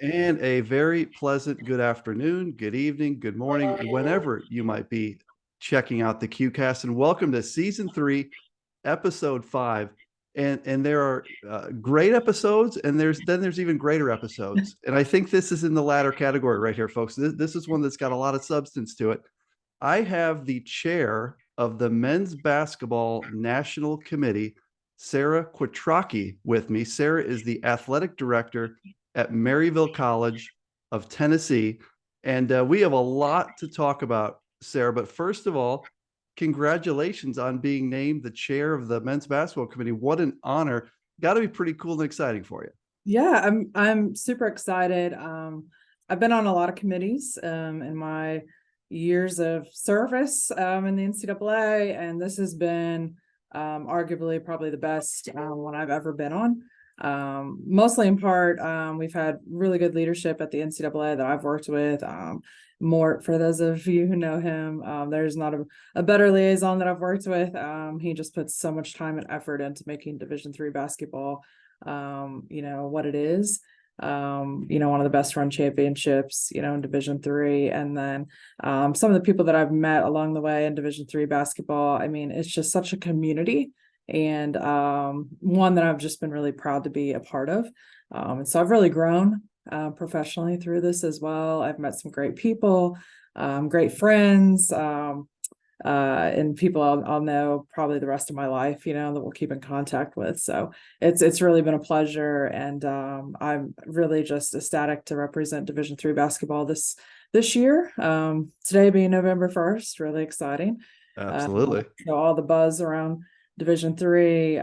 And a very pleasant good afternoon, good evening, good morning, whenever you might be checking out the QCast. And welcome to season 3, episode 5. And there are great episodes, and there's even greater episodes. And I think this is in the latter category right here, folks. This is one that's got a lot of substance to it. I have the chair of the Men's Basketball National Committee, Sara Quatrocky, with me. Sara is the athletic director at Maryville College of Tennessee. And we have a lot to talk about, Sara. But first of all, congratulations on being named the chair of the Men's Basketball Committee. What an honor. Got to be pretty cool and exciting for you. Yeah, I'm super excited. I've been on a lot of committees in my years of service in the NCAA, and this has been arguably probably the best one I've ever been on. Mostly in part, we've had really good leadership at the NCAA that I've worked with. More for those of you who know him, there's not a better liaison that I've worked with. He just puts so much time and effort into making Division III basketball what it is, one of the best run championships, in Division III. And then some of the people that I've met along the way in Division III basketball, I mean, it's just such a community, and one that I've just been really proud to be a part of. And so I've really grown professionally through this as well. I've met some great people, great friends, and people I'll know probably the rest of my life, that we'll keep in contact with. So it's really been a pleasure, and I'm really just ecstatic to represent Division III basketball this year. Today being November 1st, really exciting. Absolutely. So all the buzz around Division III,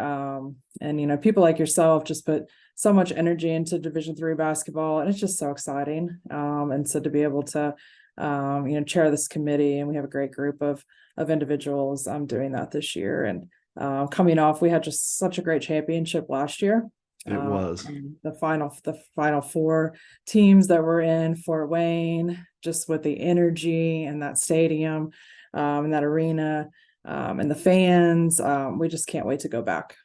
and people like yourself just put so much energy into Division III basketball, and it's just so exciting. And so to be able to chair this committee, and we have a great group of individuals doing that this year. And coming off, we had just such a great championship last year. It was the final 4 teams that were in Fort Wayne, just with the energy and that stadium, and that arena, and the fans. We just can't wait to go back.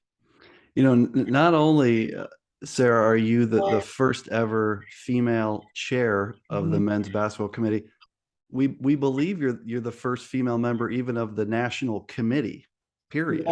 Not only, Sara, are you the first ever female chair of the Men's Basketball Committee, we believe you're the first female member even of the national committee, period.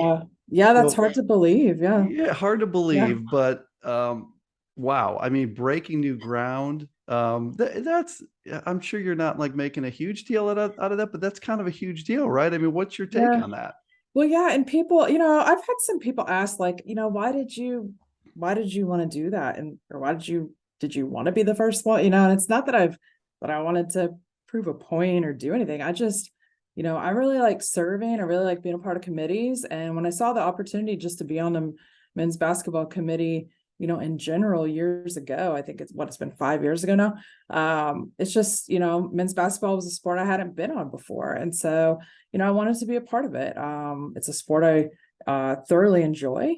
Yeah, that's hard to believe. Yeah, hard to believe, but wow. I mean, breaking new ground. That's I'm sure you're not like making a huge deal out of that, but that's kind of a huge deal, right? I mean, what's your take on that? Well, yeah, and people, I've had some people ask, like, why did you want to do that, and or why did you want to be the first one? And it's not that I wanted to prove a point or do anything. I just, I really like serving. I really like being a part of committees. And when I saw the opportunity just to be on the men's basketball committee, in general, years ago, I think it's been 5 years ago now. It's just, men's basketball was a sport I hadn't been on before. And so, I wanted to be a part of it. It's a sport I thoroughly enjoy.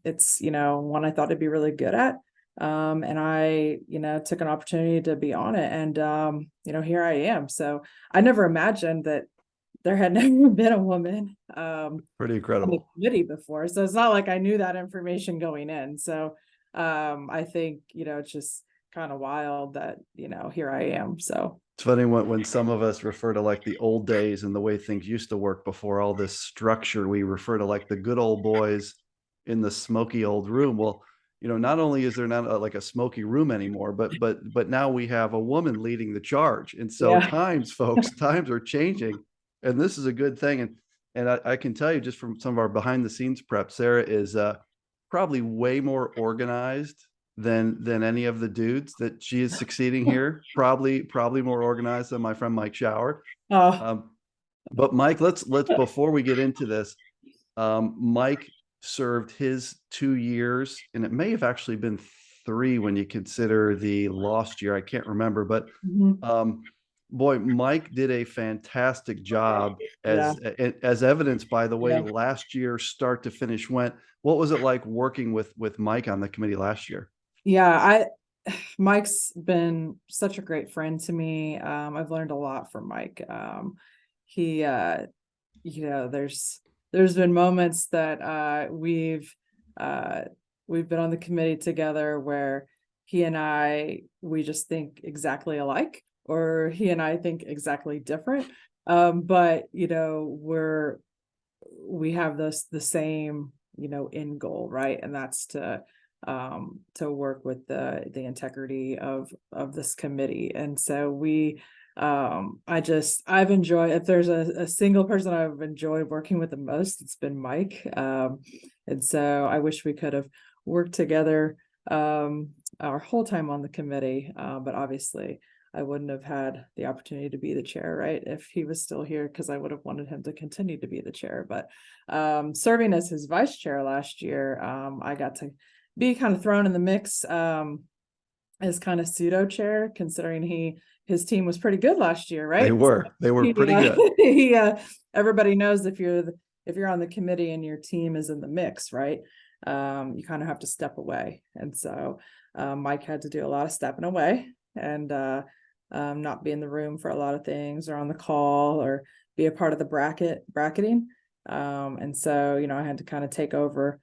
It's, one I thought I'd be really good at. And I, took an opportunity to be on it, and, here I am. So I never imagined that there had never been a woman Pretty on the incredible. committee before. So it's not like I knew that information going in. So I think, it's just kind of wild that, here I am. So It's funny when some of us refer to like the old days and the way things used to work before all this structure, we refer to like the good old boys in the smoky old room. Well, not only is there not like a smoky room anymore, but now we have a woman leading the charge. And so yeah. times, folks, times are changing, and this is a good thing. And I can tell you just from some of our behind the scenes prep, Sara is probably way more organized than any of the dudes that she is succeeding here. Probably more organized than my friend Mike Schauer. Oh, But Mike, let's before we get into this, Mike served his 2 years, and it may have actually been 3 when you consider the lost year. I can't remember, but boy, Mike did a fantastic job, yeah. as evidenced by the way Yeah. last year start to finish went. What was it like working with Mike on the committee last year? Yeah, Mike's been such a great friend to me. I've learned a lot from Mike. He there's been moments that we've been on the committee together where he and we just think exactly alike, or he and I think exactly different. But we have the same, end goal, right? And that's to work with the integrity of this committee. And so I've enjoyed, if there's a single person I've enjoyed working with the most, it's been Mike. And so I wish we could have worked together our whole time on the committee, but obviously I wouldn't have had the opportunity to be the chair, right, if he was still here, because I would have wanted him to continue to be the chair. But serving as his vice chair last year, I got to be kind of thrown in the mix as kind of pseudo chair, considering his team was pretty good last year, right? They were pretty good. Everybody knows if you're on the committee and your team is in the mix, right? You kind of have to step away. And so Mike had to do a lot of stepping away and not be in the room for a lot of things, or on the call, or be a part of the bracketing. And so, I had to kind of take over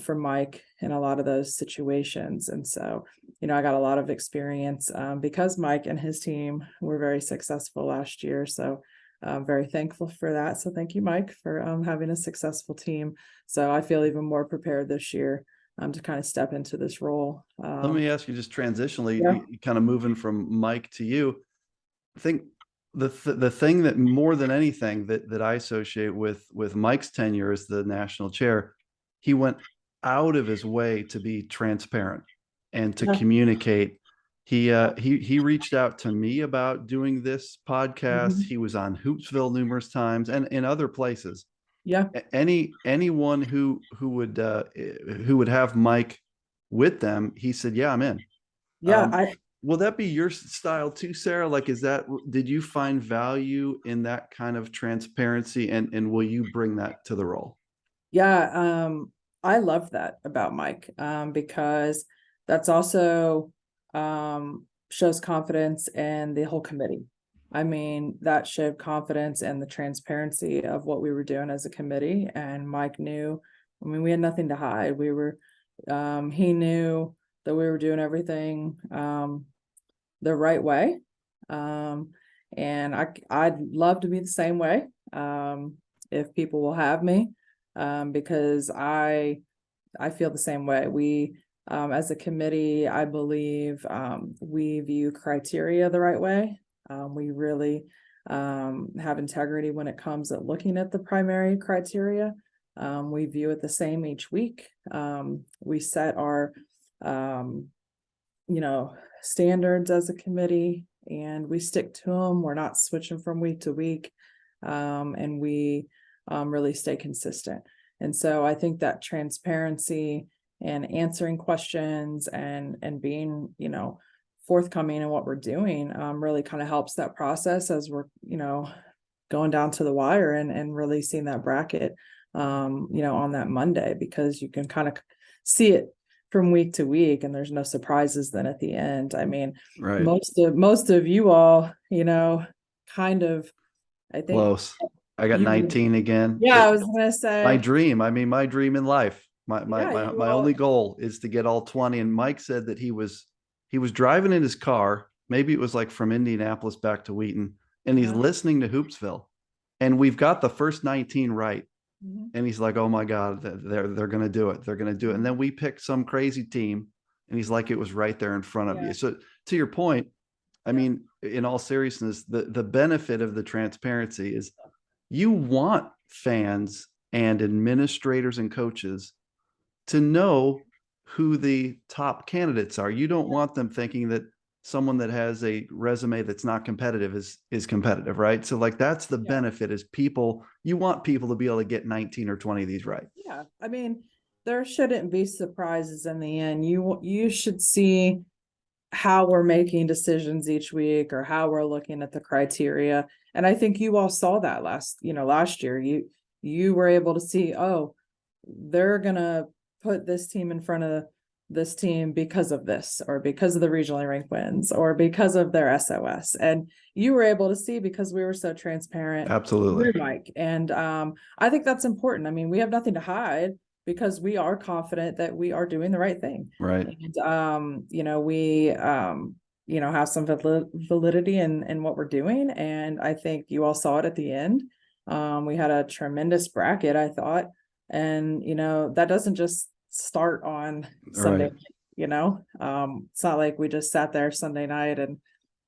for Mike in a lot of those situations. And so, I got a lot of experience because Mike and his team were very successful last year. So I'm very thankful for that. So thank you, Mike, for having a successful team. So I feel even more prepared this year to kind of step into this role. Let me ask you, just transitionally, Yeah. kind of moving from Mike to you. I think the thing that more than anything that I associate with Mike's tenure as the national chair, he went out of his way to be transparent and to communicate. He reached out to me about doing this podcast. He was on Hoopsville numerous times and in other places. Yeah. Anyone who would have Mike with them, he said, yeah, I'm in. Yeah. Will that be your style too, Sarah? Like, did you find value in that kind of transparency, and will you bring that to the role? Yeah. I love that about Mike, because that's also shows confidence in the whole committee. I mean, that showed confidence in the transparency of what we were doing as a committee. And Mike knew, I mean, we had nothing to hide. He knew that we were doing everything the right way. And I'd love to be the same way if people will have me, because I feel the same way. We, as a committee, I believe we view criteria the right way. We really have integrity when it comes at looking at the primary criteria. We view it the same each week. We set our, standards as a committee, and we stick to them. We're not switching from week to week, and we really stay consistent. And so I think that transparency and answering questions and being, forthcoming in what we're doing really kind of helps that process as we're, going down to the wire and releasing that bracket, on that Monday, because you can kind of see it from week to week, and there's no surprises then at the end. I mean, right. most of you all, kind of, I think close. I got 19 again. Yeah, I was gonna say my dream. I mean, my dream in life. My only goal is to get all 20. And Mike said that he was driving in his car. Maybe it was like from Indianapolis back to Wheaton, and he's listening to Hoopsville, and we've got the first 19 right. And he's like, oh my God, they're going to do it. They're going to do it. And then we picked some crazy team, and he's like, it was right there in front of you. So to your point, I mean, in all seriousness, the benefit of the transparency is you want fans and administrators and coaches to know who the top candidates are. You don't want them thinking that someone that has a resume that's not competitive is competitive, right? So like, that's the benefit, is you want people to be able to get 19 or 20 of these right. Yeah. I mean, there shouldn't be surprises in the end. You should see how we're making decisions each week, or how we're looking at the criteria. And I think you all saw that last year. You were able to see, oh, they're gonna put this team in front of this team because of this, or because of the regionally ranked wins, or because of their SOS. And you were able to see because we were so transparent. Absolutely. Mike. And I think that's important. I mean, we have nothing to hide. because we are confident that we are doing the right thing. Right. And, we, have some validity in what we're doing. And I think you all saw it at the end. We had a tremendous bracket, I thought. And, that doesn't just start on Sunday, Right. It's not like we just sat there Sunday night and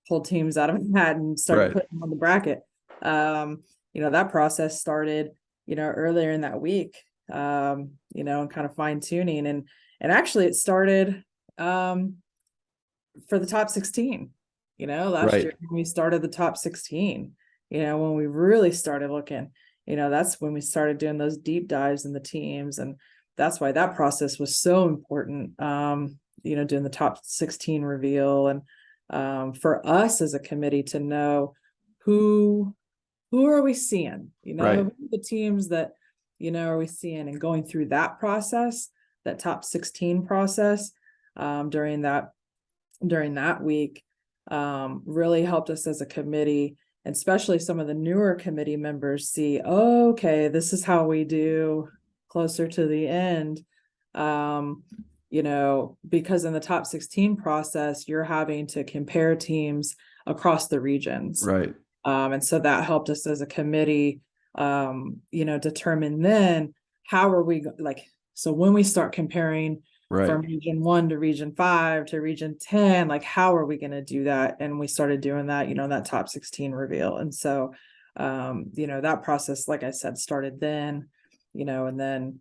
pulled teams out of a hat and started Right. putting them on the bracket. That process started, earlier in that week, and kind of fine tuning. And actually it started, for the top 16, last Right. year when we started the top 16, when we really started looking, that's when we started doing those deep dives in the teams. And that's why that process was so important, doing the top 16 reveal. And for us as a committee to know who are we seeing, Right. who are the teams that, are we seeing, and going through that process, that top 16 process, during that week, really helped us as a committee, and especially some of the newer committee members see, oh, okay, this is how we do closer to the end. Because in the top 16 process, you're having to compare teams across the regions. Right. And so that helped us as a committee, determine then how are we so when we start comparing from region 1 to region 5 to region 10, how are we going to do that? And we started doing that, that top 16 reveal. And so, that process, like I said, started then, and then,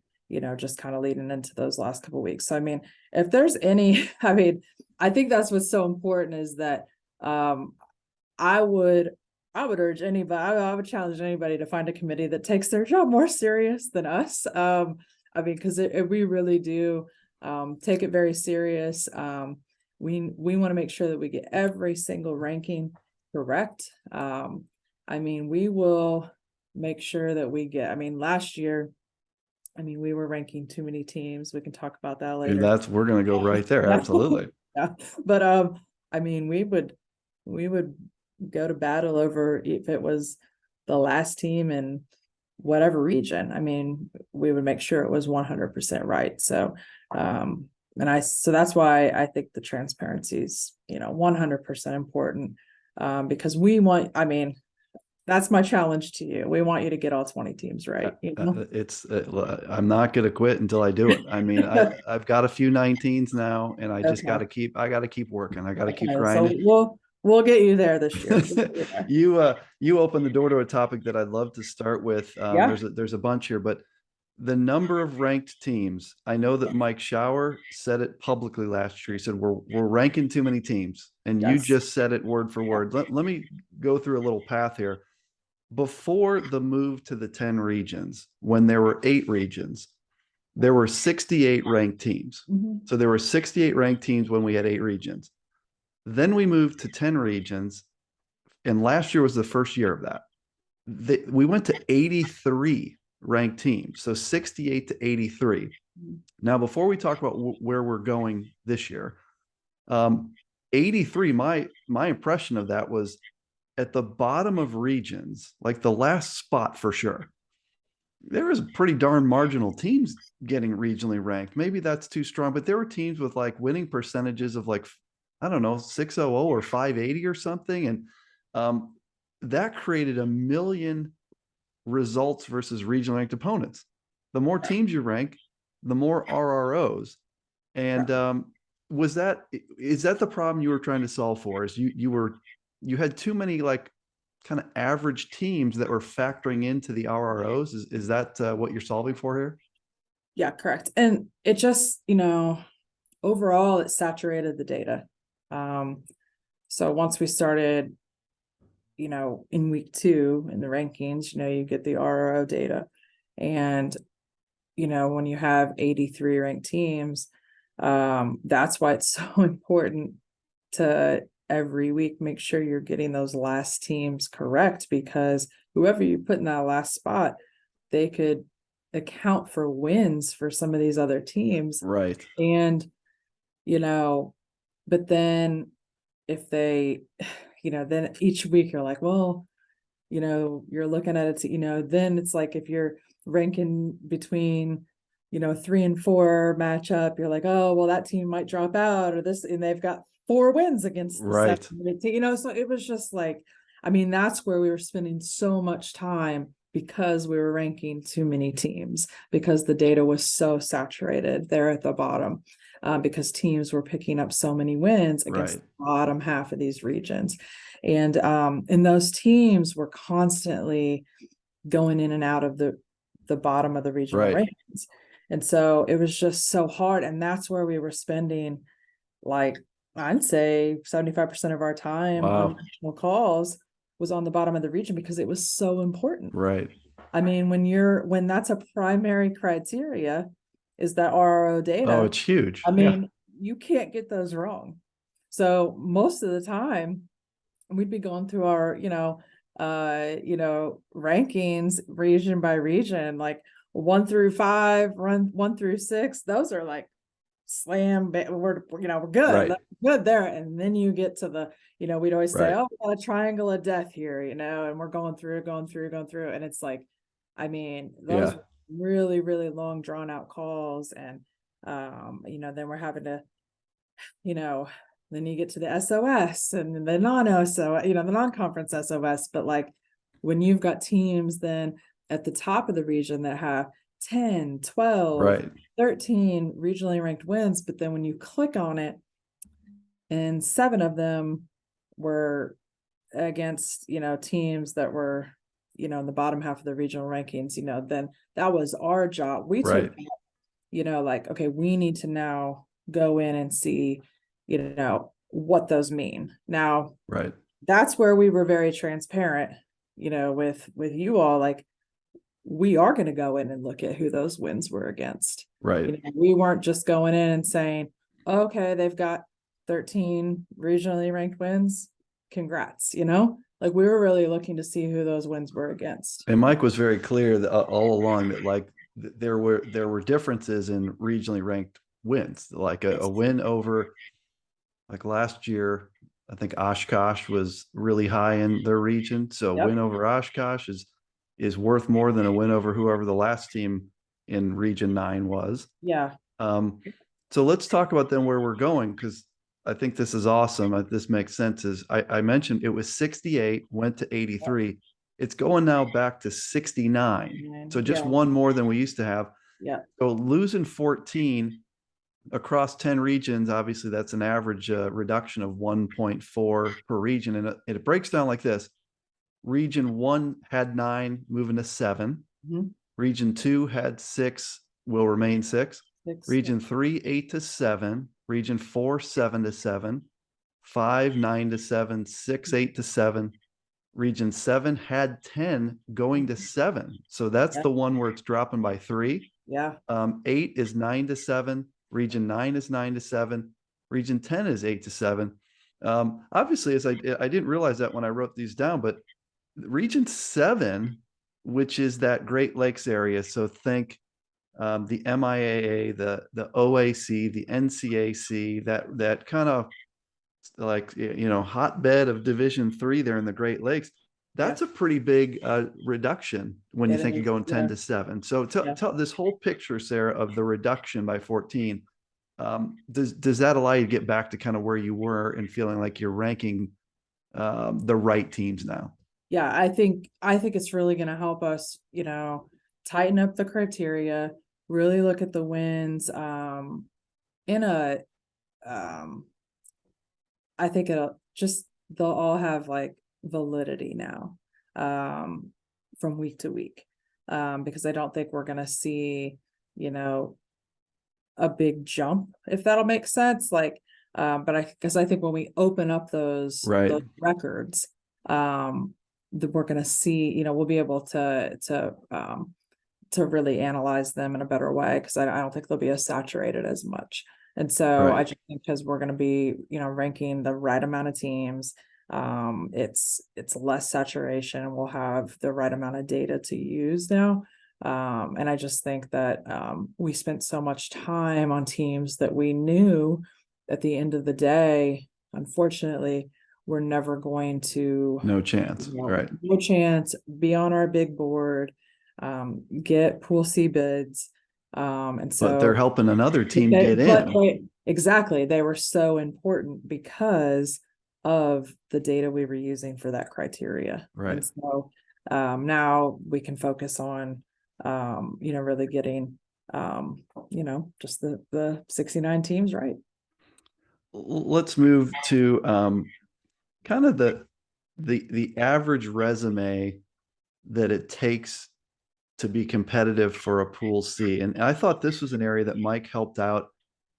just kind of leading into those last couple of weeks. So, I mean, if there's any, I think that's what's so important is that, I would urge anybody, I would challenge anybody to find a committee that takes their job more serious than us. Because we really do, take it very serious. We want to make sure that we get every single ranking correct. We will make sure that we get, last year, we were ranking too many teams. We can talk about that later. And we're going to go right there. Yeah. Absolutely. Yeah. But, we would go to battle over if it was the last team in whatever region. We would make sure it was 100% right. So, so that's why I think the transparency is, 100% important, because we want, that's my challenge to you. We want you to get all 20 teams right. I'm not going to quit until I do it. I've got a few 19s now, and I just got to keep working. I got to keep grinding. So we'll get you there this year. You opened the door to a topic that I'd love to start with. There's a bunch here, but the number of ranked teams. I know that Mike Schauer said it publicly last year. He said we're ranking too many teams, and you just said it word for word. Let me go through a little path here. Before the move to the 10 regions, when there were 8 regions, there were 68 ranked teams. Mm-hmm. So there were 68 ranked teams when we had 8 regions. Then we moved to 10 regions, and last year was the first year of that. We went to 83 ranked teams, so 68 to 83. Mm-hmm. Now, before we talk about where we're going this year, 83, my impression of that was at the bottom of regions, like the last spot for sure. There was pretty darn marginal teams getting regionally ranked. Maybe that's too strong, but there were teams with winning percentages of 600 or 580 or something. And that created a million results versus regional ranked opponents. The more teams you rank, the more RROs. And is that the problem you were trying to solve for? Is you had too many kind of average teams that were factoring into the RROs? Is that what you're solving for here? Yeah, correct. And it just, overall it saturated the data. So once we started, in week 2 in the rankings, you get the RRO data, and, when you have 83 ranked teams, that's why it's so important to every week make sure you're getting those last teams correct, because whoever you put in that last spot, they could account for wins for some of these other teams. Right. And, but then if they, then each week you're like, well, you're looking at it, then it's like if you're ranking between 3 and 4 match up, you're like, oh, well, that team might drop out or this, and they've got 4 wins against the Right. 7, so it was just like, I mean, that's where we were spending so much time because we were ranking too many teams, because the data was so saturated there at the bottom, because teams were picking up so many wins against Right. the bottom half of these regions. And those teams were constantly going in and out of the bottom of the regional Right. rankings. And so it was just so hard. And that's where we were spending, like, I'd say 75% of our time on Wow. national calls was on the bottom of the region because it was so important. Right. I mean, when that's a primary criteria, is that RRO Oh, data. it's huge. I Yeah. mean, you can't get those wrong. So most of the time we'd be going through our, rankings region by region, like 1 through 5, run 1 through 6. Those are like slam, we're good, Right. good there. And then you get to the, we'd always say, Right. oh, we got a triangle of death here, and we're going through. And it's like, I mean, those Yeah. really, really long drawn out calls. And, then we're having to, then you get to the SOS and the non-SOS, the non-conference SOS. But like when you've got teams then at the top of the region that have 10, 12, Right. 13 regionally ranked wins, but then when you click on it and 7 of them were against, teams that were, in the bottom half of the regional rankings, then that was our job. We took, Right. like, okay, we need to now go in and see, what those mean. Now, Right. that's where we were very transparent, with you all, like, we are going to go in and look at who those wins were against. Right. We weren't just going in and saying, okay, they've got 13 regionally ranked wins. Congrats, like we were really looking to see who those wins were against. And Mike was very clear that, all along, that like there were differences in regionally ranked wins, like a win over, like last year, I think Oshkosh was really high in their region. So a Yep. win over Oshkosh is worth more than a win over whoever the last team in region 9 was. Yeah. So let's talk about then where we're going, because I think this is awesome. This makes sense. Is I mentioned it was 68, went to 83. It's going now back to 69. So just Yeah. one more than we used to have. Yeah. So losing 14 across 10 regions, obviously that's an average reduction of 1.4 per region. And it breaks down like this. Region 1 had 9, moving to 7. Mhm. Region 2 had 6, will remain 6. 6. Region 3, 8 to 7. Region 4, 7 to 7. 5, 9 to 7. 6, 8 to 7. Region 7 had 10 going to 7. So that's Yeah. the one where it's dropping by 3. Yeah. 8 is 9 to 7. Region 9 is 9 to 7. Region 10 is 8 to 7. Obviously, as I didn't realize that when I wrote these down, but Region 7, which is that Great Lakes area, so think the MIAA, the OAC, the NCAC, that kind of like, hotbed of Division 3 there in the Great Lakes. That's a pretty big reduction when you think of going 10 to 7. So tell this whole picture, Sarah, of the reduction by 14. Does that allow you to get back to kind of where you were and feeling like you're ranking the right teams now? Yeah, I think it's really going to help us, tighten up the criteria, really look at the wins, in a, I think they'll all have like validity now, from week to week, because I don't think we're going to see, a big jump, if that'll make sense. Like, but I think when we open up those records, that we're going to see, we'll be able to really analyze them in a better way, because I don't think they'll be as saturated as much. And so I just think because we're going to be, ranking the right amount of teams, it's less saturation, and we'll have the right amount of data to use now. And I just think that we spent so much time on teams that we knew at the end of the day, unfortunately, we're never going to, no chance, right? No chance, be on our big board, get Pool C bids, And But they're so helping another team get but in. exactly, they were so important because of the data we were using for that criteria. Right. And so now we can focus on really getting just the 69 teams right. Let's move to kind of the average resume that it takes to be competitive for a pool C. And I thought this was an area that Mike helped out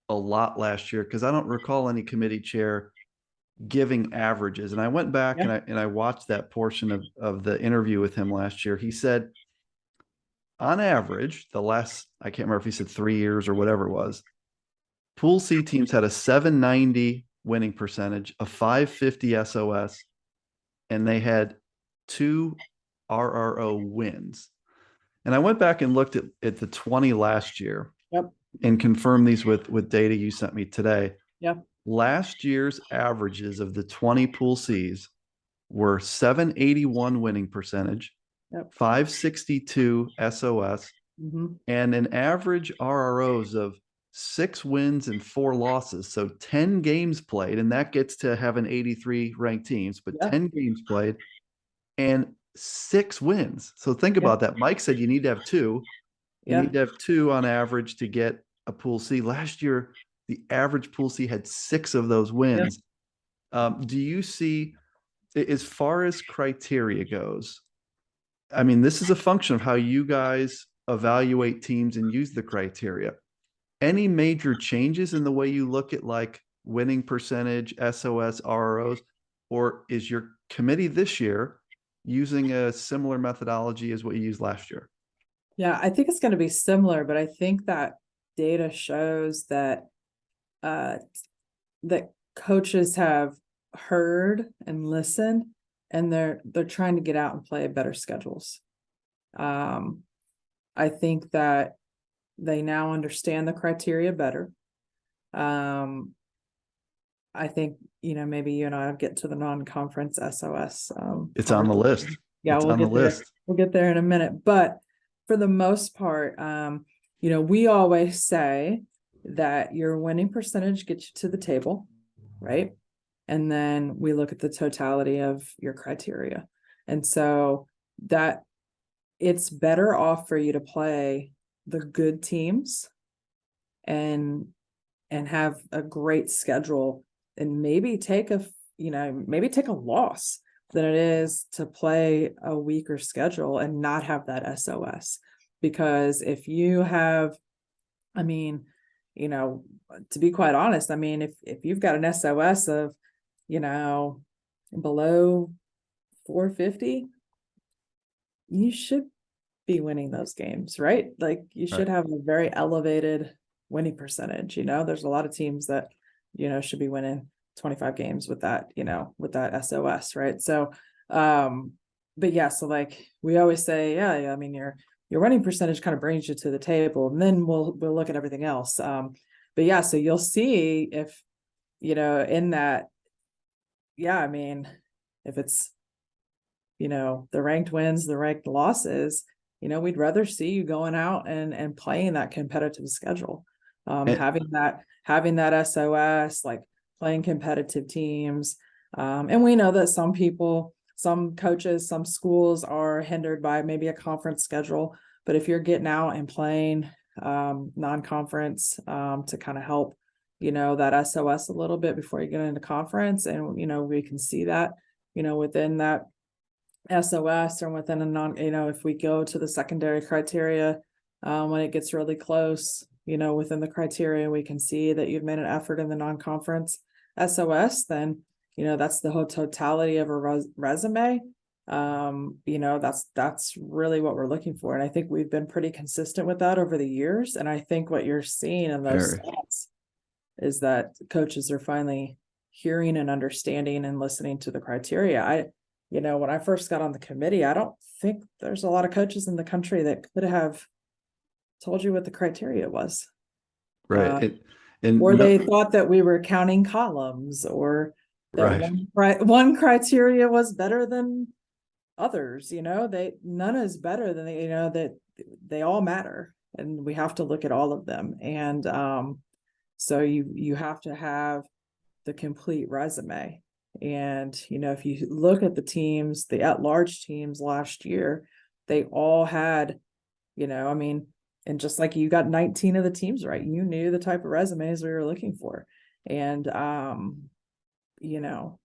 a lot last year, because I don't recall any committee chair giving averages. And I went back Yeah. and I watched that portion of the interview with him last year. He said, on average, the last, I can't remember if he said 3 years or whatever it was, Pool C teams had a 790 winning percentage, a 550 SOS, and they had 2 RRO wins. And I went back and looked at the 20 last year. Yep. And confirmed these with data you sent me today. Yep. Last year's averages of the 20 Pool Cs were 781 winning percentage, Yep. 562 SOS, and an average RROs of 6 wins and 4 losses. So 10 games played, and that gets to having 83 ranked teams, but 10 games played and 6 wins. So think about that. Mike said you need to have 2. You need to have 2 on average to get a Pool C. Last year, the average Pool C had 6 of those wins. Do you see, as far as criteria goes, I mean, this is a function of how you guys evaluate teams and use the criteria. Any major changes in the way you look at like winning percentage, SOS, RROs, or is your committee this year using a similar methodology as what you used last year? Yeah, I think it's going to be similar, but I think that data shows that that coaches have heard and listened, and they're trying to get out and play better schedules. I think that they now understand the criteria better. I think, maybe you and I will get to the non-conference SOS. It's on the list. Yeah, it's we'll on get the there. list. We'll get there in a minute. But for the most part, we always say that your winning percentage gets you to the table, right? And then we look at the totality of your criteria. And so that it's better off for you to play the good teams and have a great schedule and maybe take a loss than it is to play a weaker schedule and not have that SOS. Because if you have, to be quite honest, if you've got an SOS of, below 450, you should be winning those games, right? Like you should have a very elevated winning percentage. There's a lot of teams that, should be winning 25 games with that, with that SOS, right? So, but yeah, so like we always say, your winning percentage kind of brings you to the table, and then we'll look at everything else. But yeah, so you'll see if, in that, if it's, the ranked wins, the ranked losses, we'd rather see you going out and playing that competitive schedule. Having that SOS, like playing competitive teams. And we know that some coaches, some schools are hindered by maybe a conference schedule, but if you're getting out and playing non-conference to kind of help, that SOS a little bit before you get into conference, and we can see that, within that SOS or within a if we go to the secondary criteria, when it gets really close, within the criteria, we can see that you've made an effort in the non-conference SOS, then, that's the whole totality of a resume. That's really what we're looking for. And I think we've been pretty consistent with that over the years. And I think what you're seeing in those stats is that coaches are finally hearing and understanding and listening to the criteria. When I first got on the committee, I don't think there's a lot of coaches in the country that could have told you what the criteria was. Right. Or they thought that we were counting columns, or that one criteria was better than others. None is better than that they all matter. and we have to look at all of them. And so you have to have the complete resume. And if you look at the teams, the at-large teams last year, they all had, I mean, and just like you got 19 of the teams right, you knew the type of resumes we were looking for. And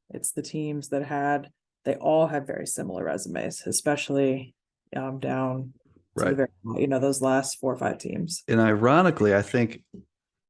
it's the teams that they all had very similar resumes, especially down to the very, those last 4 or 5 teams. And ironically, I think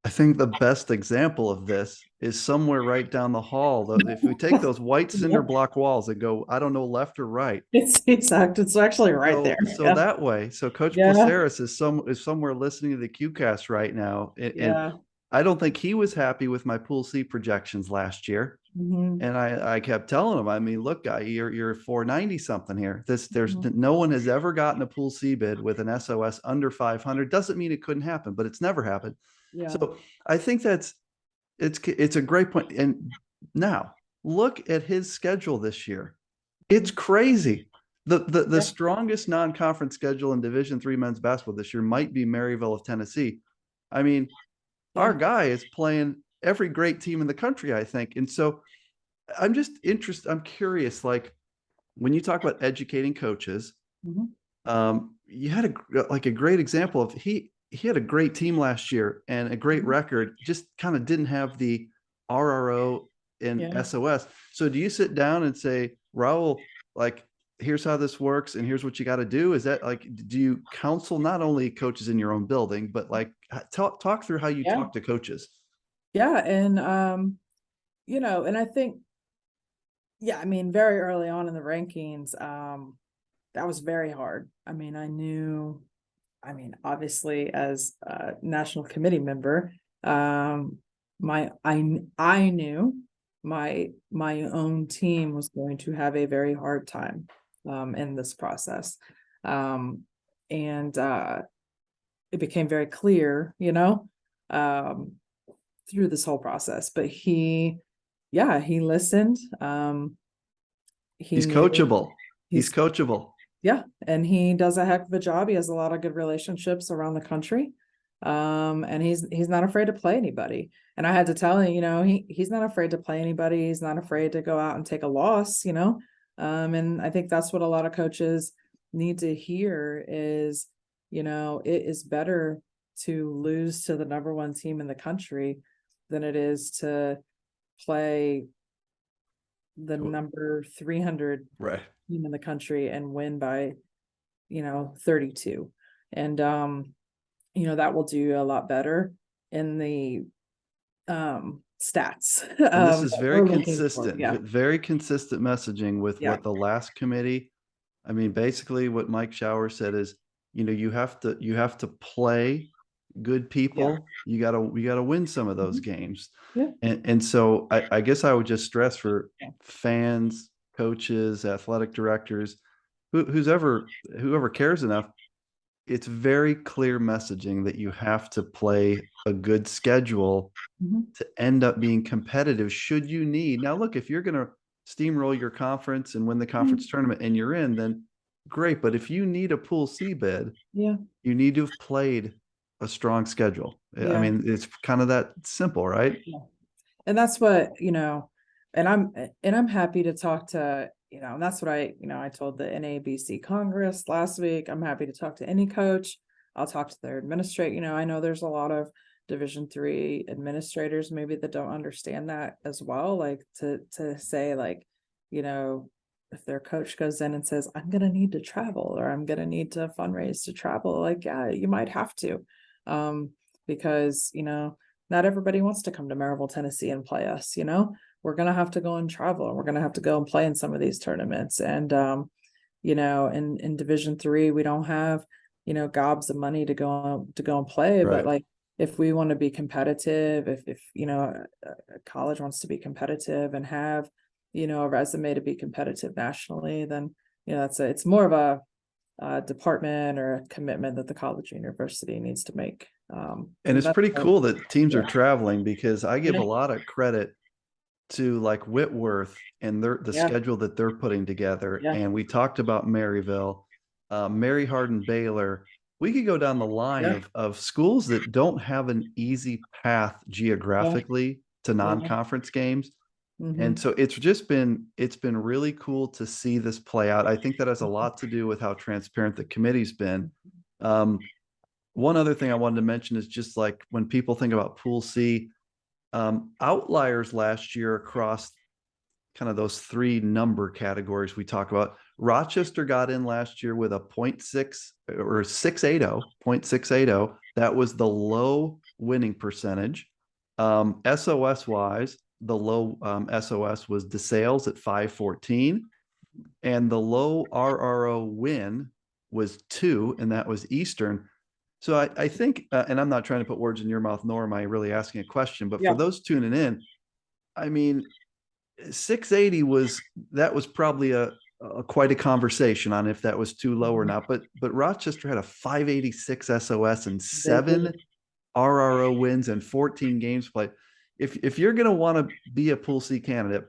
the best example of this is somewhere right down the hall. If we take those white cinder block walls and go, I don't know, left or right. It's actually right there. So that way, so Coach Placeris is somewhere listening to the QCast right now. And I don't think he was happy with my Pool C projections last year. Mm-hmm. And I kept telling him, I mean, look, guy, you're 490 something here. There's no one has ever gotten a Pool C bid with an SOS under 500. Doesn't mean it couldn't happen, but it's never happened. Yeah. So I think it's a great point. And now look at his schedule this year. It's crazy. The strongest non-conference schedule in Division III men's basketball this year might be Maryville of Tennessee. I mean, our guy is playing every great team in the country, I think. And so I'm just interested. I'm curious, like when you talk about educating coaches, you had a great example of he had a great team last year and a great record, just kind of didn't have the RRO and SOS. So do you sit down and say, Raul, like, here's how this works and here's what you got to do? Is that like, do you counsel not only coaches in your own building, but like talk through how you talk to coaches? Yeah. And, and I think, I mean, very early on in the rankings, that was very hard. I mean, obviously as a national committee member, I knew my own team was going to have a very hard time in this process. And it became very clear, through this whole process. But he listened. He's coachable. He's coachable. Yeah, and he does a heck of a job. He has a lot of good relationships around the country. And he's not afraid to play anybody. And I had to tell him, he's not afraid to play anybody. He's not afraid to go out and take a loss, and I think that's what a lot of coaches need to hear is, it is better to lose to the number 1 team in the country than it is to play the number 300 team in the country and win by 32. And that will do a lot better in the stats. And this is very consistent, very consistent messaging with what the last committee, I mean, basically what Mike Schauer said is, you have to play good people. You gotta win some of those games. And so I guess I would just stress for fans, coaches, athletic directors, whoever cares enough, it's very clear messaging that you have to play a good schedule to end up being competitive should you need. Now, look, if you're going to steamroll your conference and win the conference tournament and you're in, then great. But if you need a Pool C bid, you need to have played a strong schedule. I mean, it's kind of that simple, right? And that's what, and I'm happy to talk to, and that's what I told the NABC Congress last week. I'm happy to talk to any coach. I'll talk to their administrator. I know there's a lot of Division III administrators maybe that don't understand that as well. Like to say like, if their coach goes in and says, I'm going to need to travel or I'm going to need to fundraise to travel, like, yeah, you might have to, because, not everybody wants to come to Maryville, Tennessee and play us, we're going to have to go and travel and we're going to have to go and play in some of these tournaments. And, in Division III, we don't have, gobs of money to go and play, but like, if we want to be competitive, if a college wants to be competitive and have, a resume to be competitive nationally, then, it's more of a department or a commitment that the college or university needs to make. And it's pretty cool that teams are traveling, because I give a lot of credit to like Whitworth and the schedule that they're putting together. And we talked about Maryville, Mary Hardin Baylor, we could go down the line Yeah. of schools that don't have an easy path geographically to Yeah. non-conference games. And Mhm. so it's been really cool to see this play out. I think that has a lot to do with how transparent the committee's been. Um, One other thing I wanted to mention is just like when people think about Pool C, outliers last year across kind of those three number categories we talk about. Rochester got in last year with a 0.6 or 680, 0.680. That was the low winning percentage. SOS wise, the low SOS was DeSales at 514, and the low RRO win was 2, and that was Eastern. So I think, and I'm not trying to put words in your mouth, nor am I really asking a question, but for Yeah. those tuning in, I mean, 680 was probably a quite a conversation on if that was too low or not. But Rochester had a 586 SOS and They did. 7 RRO wins and 14 games played. If you're going to want to be a Pool C candidate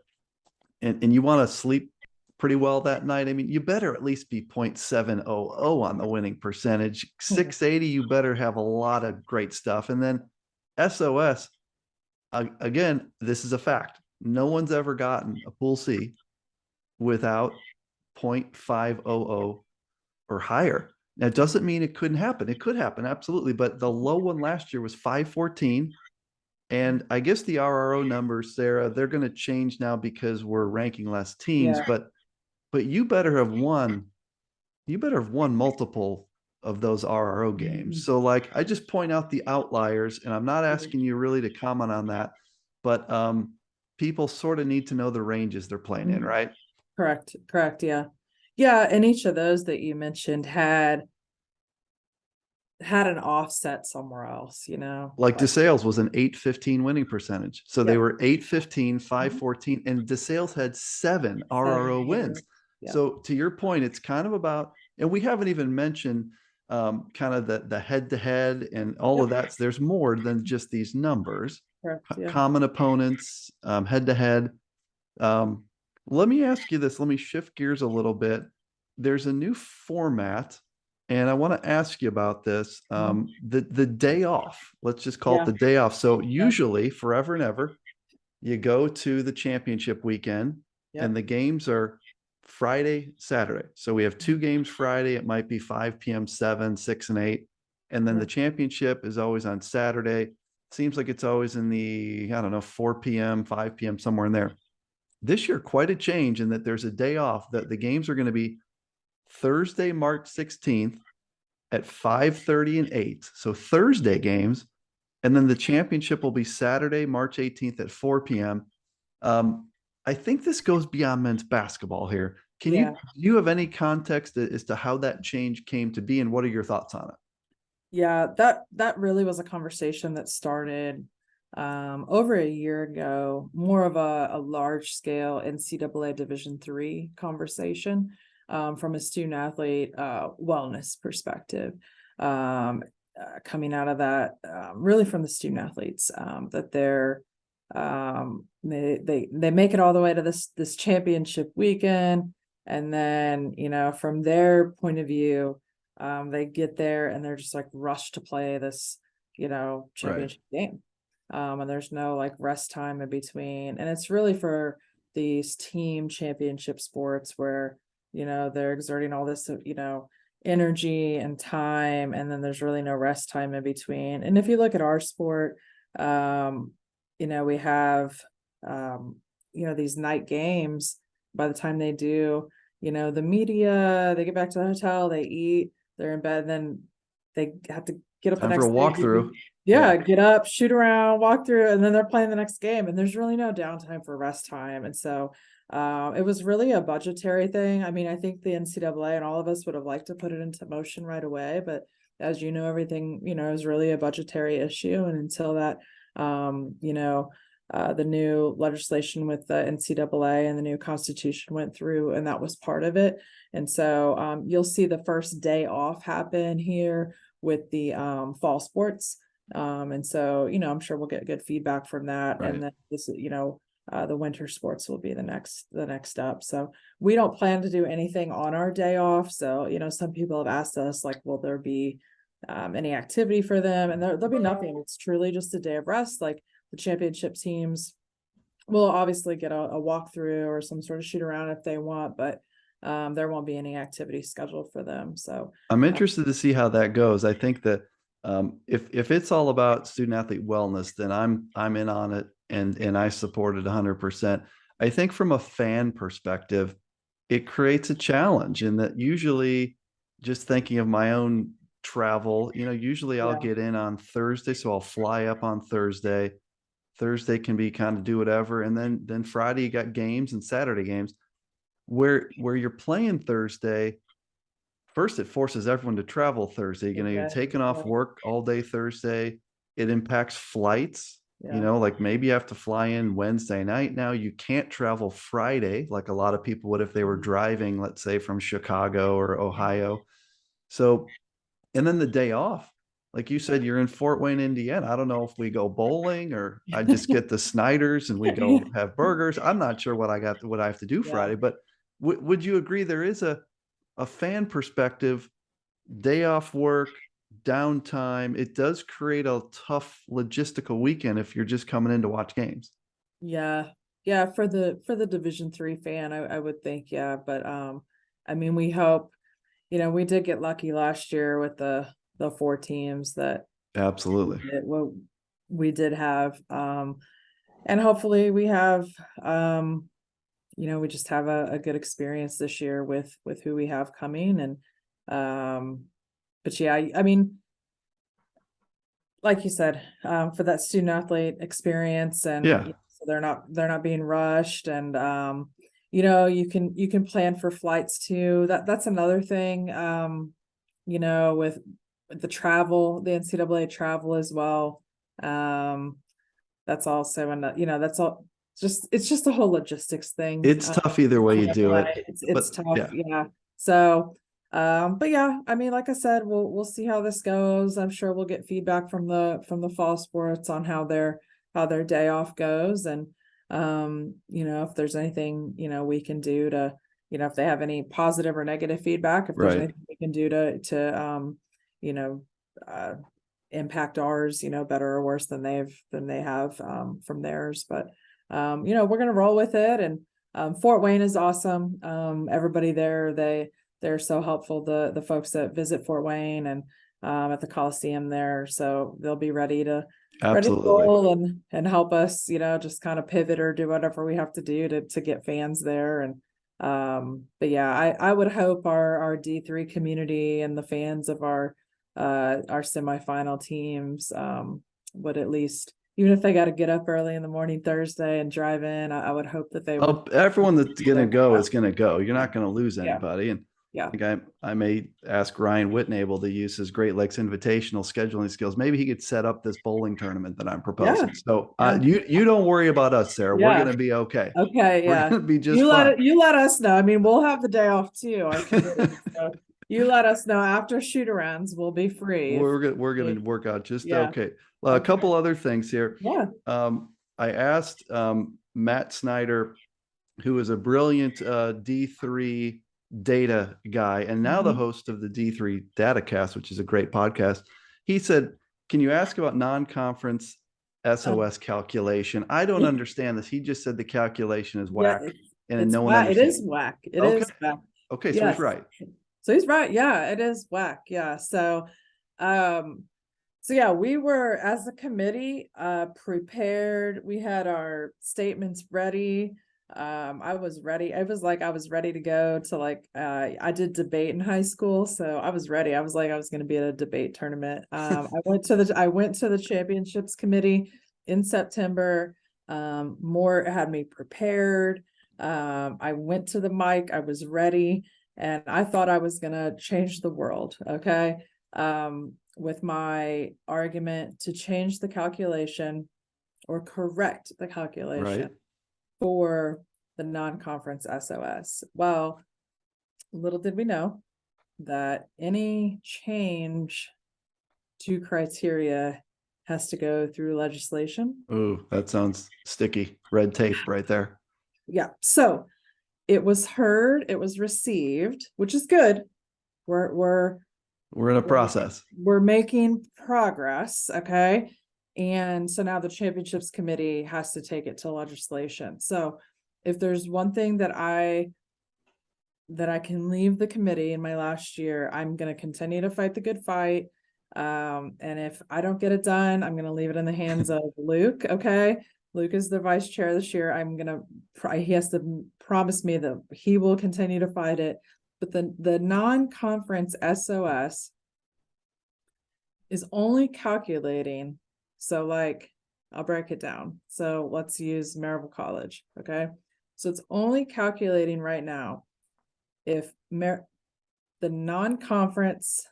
and you want to sleep pretty well that night, I mean, you better at least be 0.700 on the winning percentage. 680, you better have a lot of great stuff. And then SOS, again, this is a fact. No one's ever gotten a Pool C without 0.500 or higher. Now, it doesn't mean it couldn't happen. It could happen, absolutely. But the low one last year was 514. And I guess the RRO numbers, Sarah, they're going to change now because we're ranking less teams. Yeah. But you better have won multiple of those RRO games. So like I just point out the outliers, and I'm not asking you really to comment on that, but people sort of need to know the ranges they're playing in, right? Correct. Correct. Yeah. Yeah. And each of those that you mentioned had an offset somewhere else, Like like, DeSales was an 815 winning percentage. So they yep. were 815, 514, and DeSales had 7 RRO wins. Yeah. So to your point, it's kind of about, and we haven't even mentioned kind of the head to head and all of Yep. that. So there's more than just these numbers, Correct. Yeah. common opponents, head to head. Let me ask you this. Let me shift gears a little bit. There's a new format, and I want to ask you about this. The day off. Let's just call it Yeah. the day off. So Yeah. usually, forever and ever, you go to the championship weekend, and Yep. the games are Friday, Saturday. So we have 2 games Friday. It might be 5 p.m., 7, 6, and 8, and then Yeah. the championship is always on Saturday. Seems like it's always in the, I don't know, 4 p.m., 5 p.m., somewhere in there. This year, quite a change in that there's a day off. That the games are going to be Thursday, March 16th at 5:30 and 8. So Thursday games, and then the championship will be Saturday, March 18th at 4 p.m. Um, I think this goes beyond men's basketball here. Can you Yeah. do you have any context as to how that change came to be, and what are your thoughts on it? Yeah. That really was a conversation that started over a year ago, more of a large scale NCAA Division III conversation from a student athlete wellness perspective. Coming out of that, really from the student athletes, that they make it all the way to this championship weekend, and then from their point of view, they get there and they're just like rushed to play this Right. championship game, and there's no like rest time in between, and it's really for these team championship sports where they're exerting all this energy and time, and then there's really no rest time in between. And if you look at our sport, we have these night games. By the time they do, the media, they get back to the hotel, they eat, they're in bed, then they have to get up the Time for a next day. walkthrough. Yeah, get up, shoot around, walk through, and then they're playing the next game, and there's really no downtime for rest time. And so it was really a budgetary thing. I mean, I think the NCAA and all of us would have liked to put it into motion right away, but as everything is really a budgetary issue. And until that the new legislation with the NCAA and the new constitution went through, and that was part of it. And so you'll see the first day off happen here with the fall sports. And so, I'm sure we'll get good feedback from that. Right. And then this, the winter sports will be the next up. So we don't plan to do anything on our day off. So, some people have asked us, like, will there be any activity for them, and there'll be nothing. It's truly just a day of rest. Like the championship teams will obviously get a walkthrough or some sort of shoot around if they want, but there won't be any activity scheduled for them. So I'm interested to see how that goes. I think that if it's all about student athlete wellness, then I'm in on it, and I support it 100%. I think from a fan perspective, it creates a challenge in that usually, just thinking of my own travel, usually I'll yeah, get in on Thursday, so I'll fly up on Thursday. Thursday can be kind of do whatever, and then Friday you got games and Saturday games. Where you're playing Thursday, first it forces everyone to travel Thursday. You're yeah, taking off work all day Thursday. It impacts flights. yeah. Like maybe you have to fly in Wednesday night. Now you can't travel Friday like a lot of people would if they were driving, let's say from Chicago or Ohio. So, and then the day off, like you said, you're in Fort Wayne, Indiana. I don't know if we go bowling or I just get the Snyders and we go have burgers. I'm not sure what I have to do Yeah. Friday, but would you agree there is a fan perspective, day off work, downtime, it does create a tough logistical weekend if you're just coming in to watch games. Yeah. Yeah. For the Division III fan, I would think, yeah. But I mean, we hope, we did get lucky last year with the 4 teams that Absolutely. what we did have. And hopefully we have we just have a good experience this year with who we have coming. And but yeah, I mean, like you said, for that student athlete experience, and Yeah. so they're not being rushed, and you can plan for flights too. That's another thing. With the travel, the NCAA travel as well. That's also that's all. It's just a whole logistics thing. It's tough either way you do it. It's But tough, yeah, yeah. So, but yeah, I mean, like I said, we'll see how this goes. I'm sure we'll get feedback from the fall sports on how their day off goes, and if there's anything we can do to, if they have any positive or negative feedback, if there's right. anything we can do to you know uh impact ours, better or worse than they have from theirs. But we're gonna roll with it. And Fort Wayne is awesome. Everybody there, they're so helpful, the folks that visit Fort Wayne and at the Coliseum there. So they'll be ready to Absolutely. roll and help us, just kind of pivot or do whatever we have to do to get fans there. And but yeah, I would hope our D3 community and the fans of our semifinal teams would at least, even if they got to get up early in the morning Thursday and drive in, I would hope that they would. Everyone that's going to go is going to go. You're not going to lose Yeah. anybody. And Yeah. I think I may ask Ryan Whitnable to use his Great Lakes Invitational scheduling skills. Maybe he could set up this bowling tournament that I'm proposing. So you don't worry about us, Sarah. We're going to be okay. Okay. We're Yeah. going to be just You fine. let us know. I mean, we'll have the day off too. So you let us know after shoot arounds. We'll be free. We're gonna work out just okay. A Okay. couple other things here. Yeah. I asked Matt Snyder, who is a brilliant D3 data guy and now the host of the D3 Datacast, which is a great podcast. He said, "Can you ask about non-conference SOS calculation?" I don't understand this. He just said the calculation is whack, and no one It understands. is whack. It is whack. Okay, so he's right. So he's right. Yeah, it is whack. Yeah. So yeah, we were, as a committee, prepared. We had our statements ready. I was ready. I was ready to go to I did debate in high school, so I was ready. I was going to be at a debate tournament. I went to the championships committee in September. Moore had me prepared. I went to the mic. I was ready. And I thought I was going to change the world. Okay. With my argument to change the calculation or correct the calculation for the non-conference SOS. Well, little did we know that any change to criteria has to go through legislation. Oh, that sounds sticky. Red tape right there. Yeah. So it was heard, it was received, which is good. We're We're in a process. We're making progress. Okay. And so now the championships committee has to take it to legislation. So if there's one thing that I can leave the committee in my last year, I'm going to continue to fight the good fight. And if I don't get it done, I'm going to leave it in the hands of Luke. Okay. Luke is the vice chair this year. He has to promise me that he will continue to fight it. But the non-conference SOS is only calculating. So like, I'll break it down. So let's use Maryville College. Okay. So it's only calculating right now if the non-conference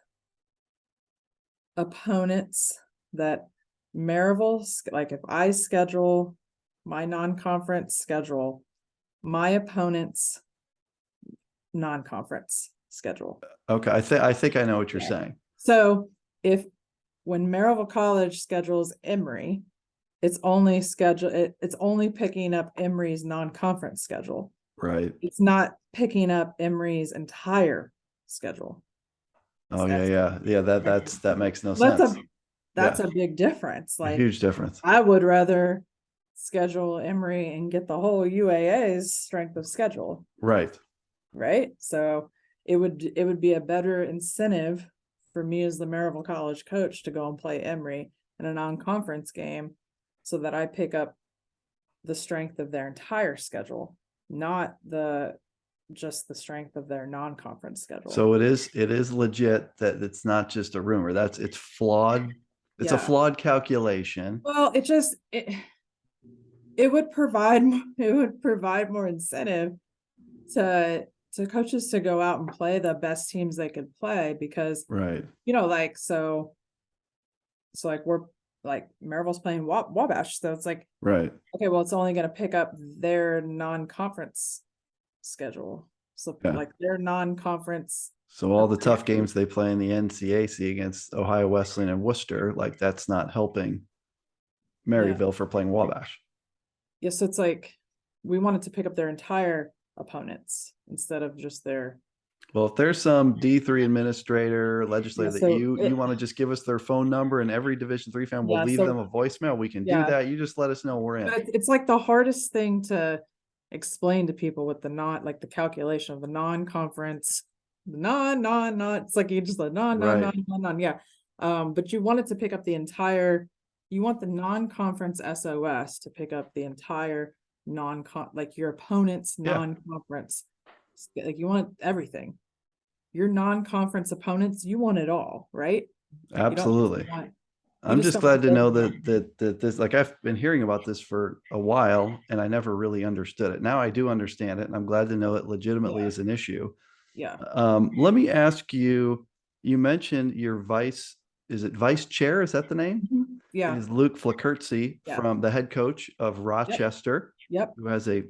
opponents that Maryville, like if I schedule my non-conference schedule, my opponent's non-conference schedule. Okay, I think I know what you're saying. So when Maryville College schedules Emory, it's only picking up Emory's non-conference schedule. Right. It's not picking up Emory's entire schedule. Oh yeah. That makes no sense. That's a big difference. A Like, huge difference. I would rather schedule Emory and get the whole UAA's strength of schedule. Right. So it would be a better incentive for me as the Maryville College coach to go and play Emory in a non-conference game so that I pick up the strength of their entire schedule, not just the strength of their non-conference schedule. So it is legit that it's not just a rumor. It's flawed. It's a flawed calculation. Well, it would provide more incentive to coaches to go out and play the best teams they could play, because right. Like so like we're like Maryville's playing Wabash, so it's like, right, okay, well, it's only going to pick up their non-conference schedule, so like their non-conference. So all the tough games they play in the NCAC against Ohio Wesleyan and Worcester, like that's not helping Maryville for playing Wabash. Yes, so it's like we wanted to pick up their entire opponents instead of just their. Well, if there's some D3 administrator, legislator that you want to just give us their phone number, and every Division III fan will leave them a voicemail, we can do that. You just let us know we're in. But it's like the hardest thing to explain to people with the calculation of the non-conference, it's like you just like non. Yeah. But you want it to pick up you want the non-conference SOS to pick up the entire like your opponent's non-conference. Like you want everything. Your non-conference opponents, you want it all, right? Absolutely. I'm just glad to know that this, like, I've been hearing about this for a while and I never really understood it. Now I do understand it, and I'm glad to know it legitimately is an issue. Yeah. Let me ask you, you mentioned your vice chair? Is that the name? Mm-hmm. Yeah. Is Luke Flockerzi, from the head coach of Rochester. Yep. Who has a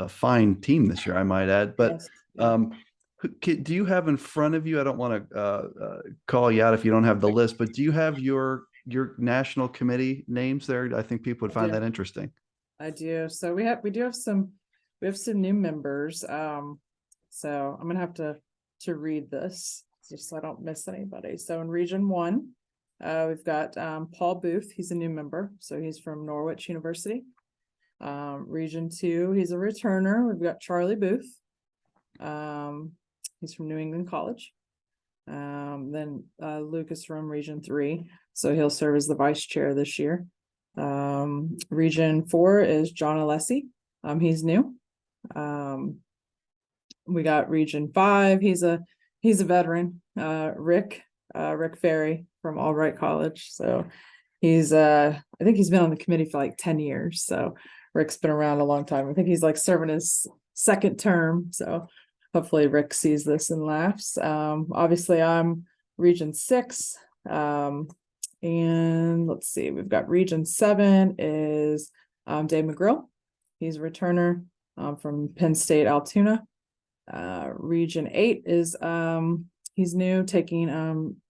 fine team this year, I might add. But do you have in front of you, I don't want to call you out if you don't have the list, but do you have your national committee names there? I think people would find that interesting. I do. So we have some new members. So I'm gonna have to read this just so I don't miss anybody. So in Region 1, we've got Paul Booth. He's a new member, so he's from Norwich University. Region 2, he's a returner. We've got Charlie Booth. He's from New England College. Then Lucas from Region 3, so he'll serve as the vice chair this year. Region 4 is John Alessi. He's new. We got Region 5. He's a veteran. Rick Ferry from Albright College. So he's I think he's been on the committee for like 10 years. So Rick's been around a long time. I think he's like serving his second term. So hopefully Rick sees this and laughs. Obviously I'm Region 6. And let's see, we've got Region 7 is Dave McGrill. He's a returner from Penn State Altoona. Region 8 is he's new, taking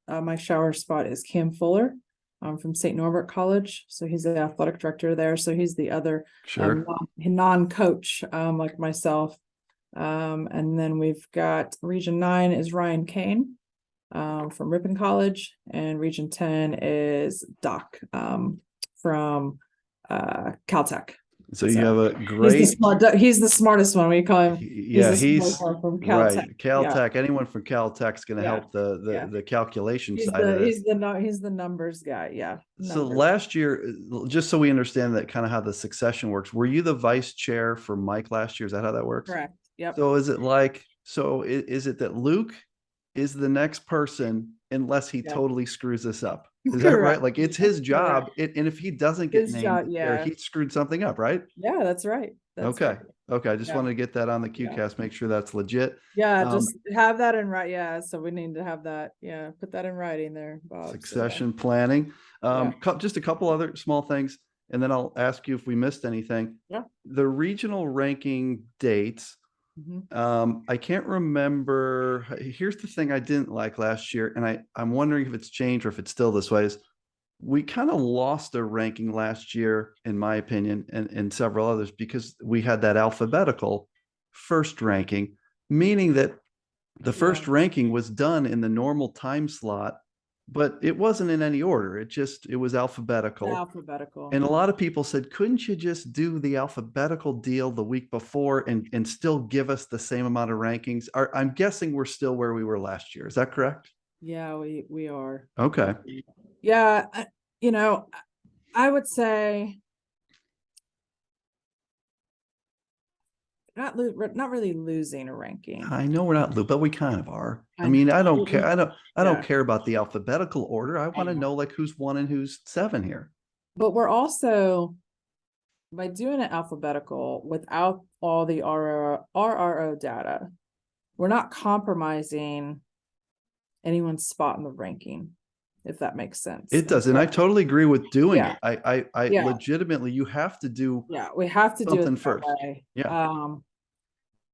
my Schauer spot is Cam Fuller from St. Norbert College. So he's the athletic director there. So he's the other non-coach like myself. And then we've got Region 9 is Ryan Kane. from Ripon College, and Region 10 is Doc from Caltech. So you have a He's great, he's the smartest one. We call him. yeah, He's the he's smart one from right. Caltech. Yeah, Caltech, anyone from Caltech's going to yeah, help the, yeah. the calculation He's side of the this. he's the numbers guy. Yeah. So Numbers. last year, just so we understand that kind of how the succession works, were you the vice chair for Mike last year? Is that how that works? Correct. Yep. So is it like, so is it that Luke is the next person unless he Yeah. totally screws this up? Is that right? Like it's his job. And if he doesn't get His named job, there, yeah. he screwed something up, right? Yeah, that's right. That's Okay. right. Okay. I just Yeah. wanted to get that on the Yeah. QCast, make sure that's legit. Yeah, just have that in writing. Yeah, so we need to have that. Yeah, put that in writing there, Bob. Succession planning. Just a couple other small things, and then I'll ask you if we missed anything. Yeah. The regional ranking dates. I can't remember. Here's the thing I didn't like last year, and I'm wondering if it's changed or if it's still this way. Is we kind of lost a ranking last year, in my opinion, and several others, because we had that alphabetical first ranking, meaning that the first ranking was done in the normal time slot, but it wasn't in any order. It was alphabetical. Alphabetical. And a lot of people said, couldn't you just do the alphabetical deal the week before and still give us the same amount of rankings? I'm guessing we're still where we were last year. Is that correct? Yeah, we are. Okay. Yeah, I would say not really losing a ranking. I know we're not, but we kind of are. I mean, I don't care. I don't care about the alphabetical order. I want to know like who's 1 and who's 7 here. But we're also, by doing it alphabetical without all the RRO data, we're not compromising anyone's spot in the ranking, if that makes sense. It does. And I totally agree with doing it. I Yeah. legitimately, you have to do we have to do something it first. way. Yeah.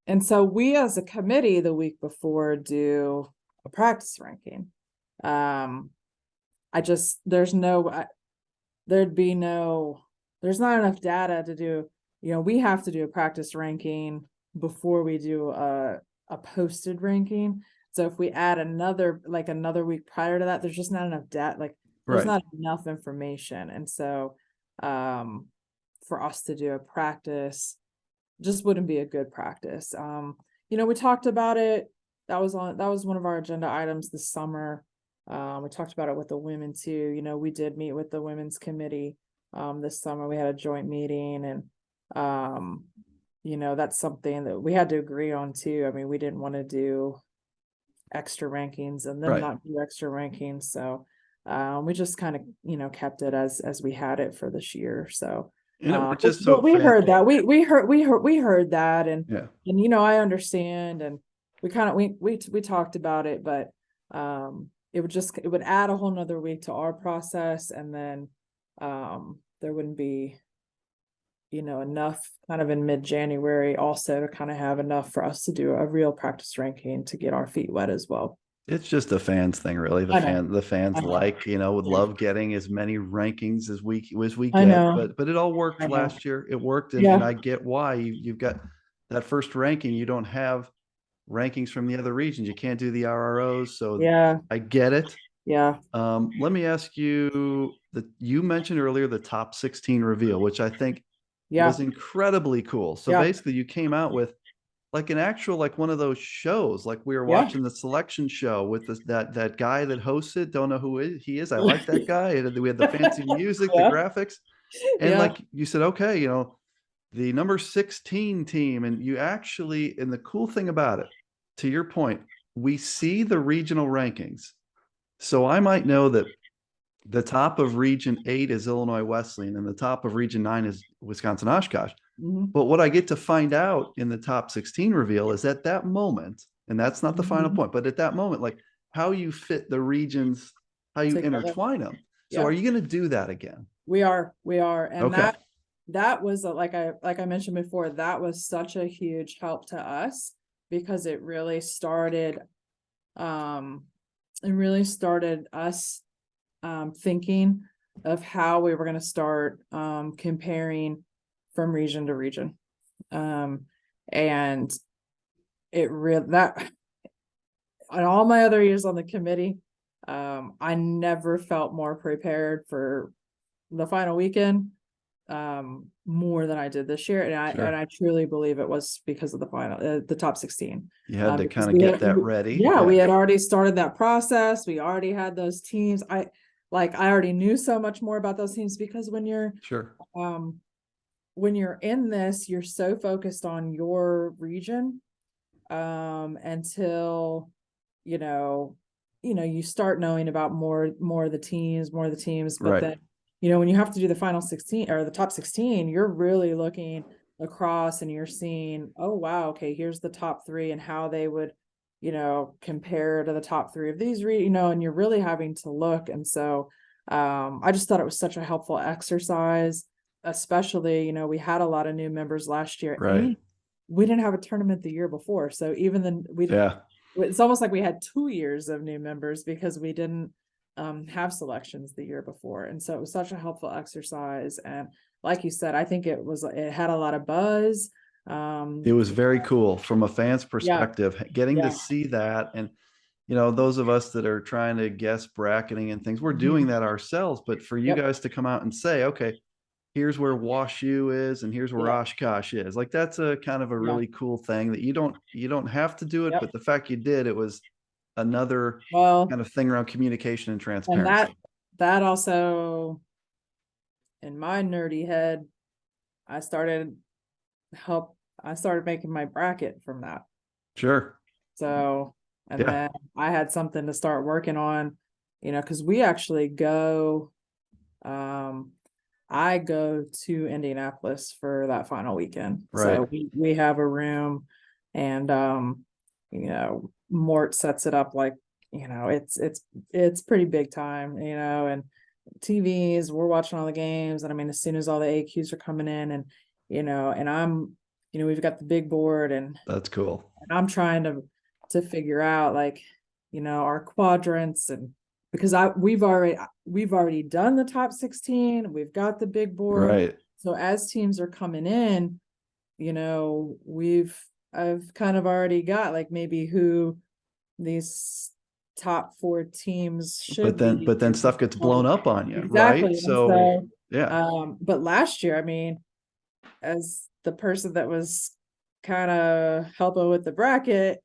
And so we as a committee the week before do a practice ranking. There's not enough data to do, we have to do a practice ranking before we do a posted ranking. So if we add another week prior to that, there's just not enough data, there's not enough information. And so for us to do a practice just wouldn't be a good practice. We talked about it. That was one of our agenda items this summer. We talked about it with the women too. We did meet with the women's committee this summer. We had a joint meeting, and that's something that we had to agree on too. I mean, we didn't want to do extra rankings and then not do extra rankings. So we just kind of kept it as we had it for this year. So we heard that we heard that, and I understand, and we talked about it, but it would add a whole nother week to our process, and then there wouldn't be enough kind of in mid-January also to kind of have enough for us to do a real practice ranking to get our feet wet as well. It's just a fans thing, really. The fans would love getting as many rankings as we get, but it all worked last year. It worked, and I get why you've got that first ranking. You don't have rankings from the other regions. You can't do the RROs, so I get it. Yeah. Let me ask you that you mentioned earlier the top 16 reveal, which I think was incredibly cool. So basically, you came out with like an actual, like one of those shows, like we were watching the selection show with that guy that hosts it. Don't know who he is. I like that guy. We had the fancy music, the graphics, and like you said, okay, the number 16 team, and you actually, and the cool thing about it, to your point, we see the regional rankings. So I might know that the top of region 8 is Illinois Wesleyan, and the top of region 9 is Wisconsin Oshkosh. But what I get to find out in the top 16 reveal is at that moment, and that's not the final point, but at that moment, like how you fit the regions, how you intertwine them. So are you going to do that again? We are. And that was like I mentioned before, that was such a huge help to us, because it really started us thinking of how we were going to start comparing from region to region. And it really, on all my other years on the committee, I never felt more prepared for the final weekend more than I did this year. Sure. And I truly believe it was because of the final, the top 16. You had to Because kind of get that ready. yeah, we had already started that process. We already had those teams. I already knew so much more about those teams because Sure. when you're in this, you're so focused on your region until you start knowing about more of the teams, but Right. then when you have to do the final 16 or the top 16, you're really looking across and you're seeing, oh wow, okay, here's the top 3 and how they would compare to the top 3 of these and you're really having to look. And so I just thought it was such a helpful exercise, especially we had a lot of new members last year, Right. and we didn't have a tournament the year before, so even then Yeah. it's almost like we had 2 years of new members because we didn't have selections the year before. And so it was such a helpful exercise. And like you said, I think it had a lot of buzz. It was very cool from a fan's perspective, getting to see that. And, those of us that are trying to guess bracketing and things, we're doing that ourselves. But for you guys to come out and say, okay, here's where WashU is and here's where Oshkosh is. Like, that's a kind of a really cool thing that you don't have to do it, but the fact you did, it was another kind of thing around communication and transparency. And that also, in my nerdy head, I started making my bracket from that. Sure. So, and then I had something to start working on, because we actually go, I go to Indianapolis for that final weekend. Right. So we have a room, and Mort sets it up like, it's pretty big time, and TVs, we're watching all the games. And I mean, as soon as all the AQs are coming in and, and I'm, we've got the big board, and that's cool. And I'm trying to figure out like, our quadrants, and because we've already done the top 16, we've got the big board. Right. So as teams are coming in, I've kind of already got like maybe who these top 4 teams should be. But then stuff gets blown up on you. Exactly. Right. So yeah. But last year, I mean, as the person that was kind of helping with the bracket,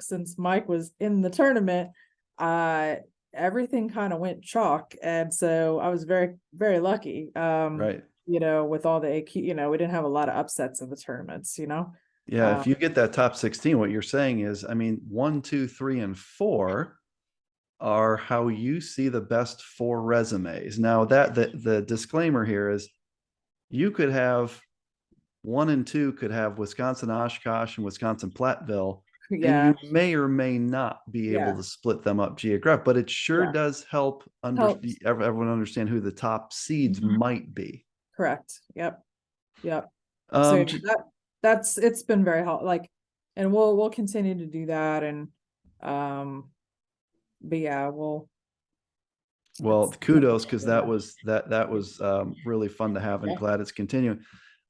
since Mike was in the tournament, everything kind of went chalk. And so I was very, very lucky. Right. With all the AQ, we didn't have a lot of upsets in the tournaments, Yeah, if you get that top 16, what you're saying is, I mean, 1, 2, 3, and 4 are how you see the best 4 resumes. Now, that the disclaimer here is you could have 1 and 2 could have Wisconsin Oshkosh and Wisconsin Platteville, and you may or may not be able to split them up geographically, but it sure does help everyone understand who the top seeds might be. Correct. Yep. So it's been very helpful. Like, and we'll continue to do that. And but yeah, well, kudos, because that was really fun to have, and glad it's continuing.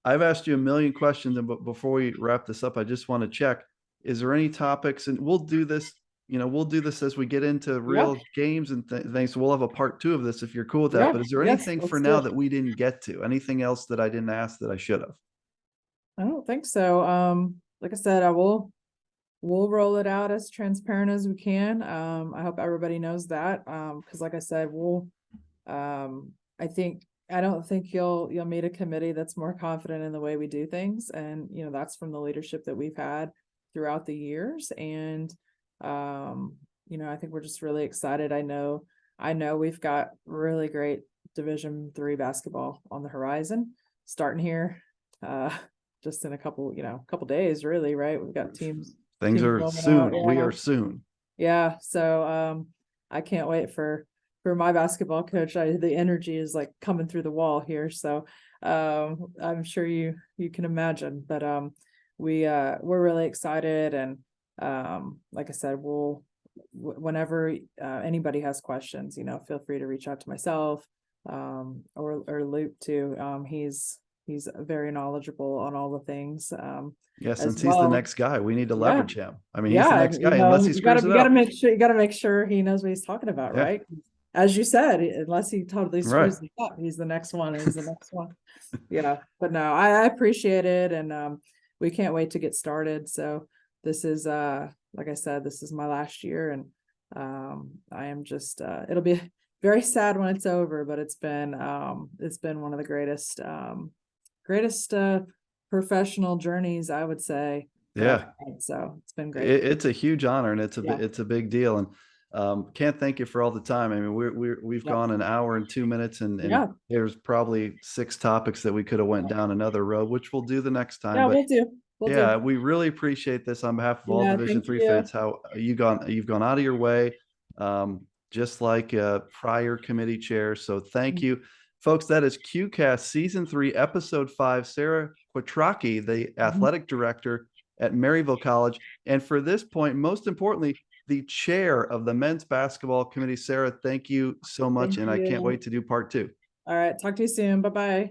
I've asked you a million questions, and but before we wrap this up, I just want to check: is there any topics? And we'll do this. We'll do this as we get into real games and things. So we'll have a part 2 of this if you're cool with that. But is there anything for now that we didn't get to? Anything else that I didn't ask that I should have? I don't think so. Like I said, we'll roll it out as transparent as we can. I hope everybody knows that. Because like I said, I don't think you'll meet a committee that's more confident in the way we do things. And, that's from the leadership that we've had throughout the years. And, I think we're just really excited. I know we've got really great Division III basketball on the horizon starting here, just in a couple days, really, right? We've got teams. Things are soon. We are soon. Yeah. So, I can't wait for my basketball coach. The energy is like coming through the wall here. So, I'm sure you can imagine, but, we're really excited. And, like I said, whenever, anybody has questions, feel free to reach out to myself, or Luke too. He's He's very knowledgeable on all the things. Yeah, As since he's the well. next guy, we need to Yeah. leverage him. I mean, he's the Yeah, next guy unless he screws it you gotta up. make sure he knows what he's talking about, Yeah. right? As you said, unless he totally Right. screws it up, he's the next one, he's the next one. Yeah, but no, I appreciate it, and we can't wait to get started. So this is like I said, this is my last year, and I am just it'll be very sad when it's over, but it's been one of the greatest professional journeys, I would say, that I've Yeah. had. So it's been great. It's a huge honor, and Yeah. it's a big deal. And can't thank you for all the time. I mean, we've Yeah. gone an hour and 2 minutes, and Yeah. there's probably 6 topics that we could have went down another road, which we'll do the next time. Yeah, But we'll do. We'll yeah, do. we really appreciate this on behalf of all Yeah, Division thank 3 you. fans, how you've gone out of your way, just like prior committee chairs. So thank you, folks. That is QCast Season 3, Episode 5. Sara Quatrocky, the athletic director at Maryville College. And for this point, most importantly, the chair of the men's basketball committee. Sara, thank you so much. Thank And I can't you. wait to do part 2. All right, talk to you soon. Bye-bye.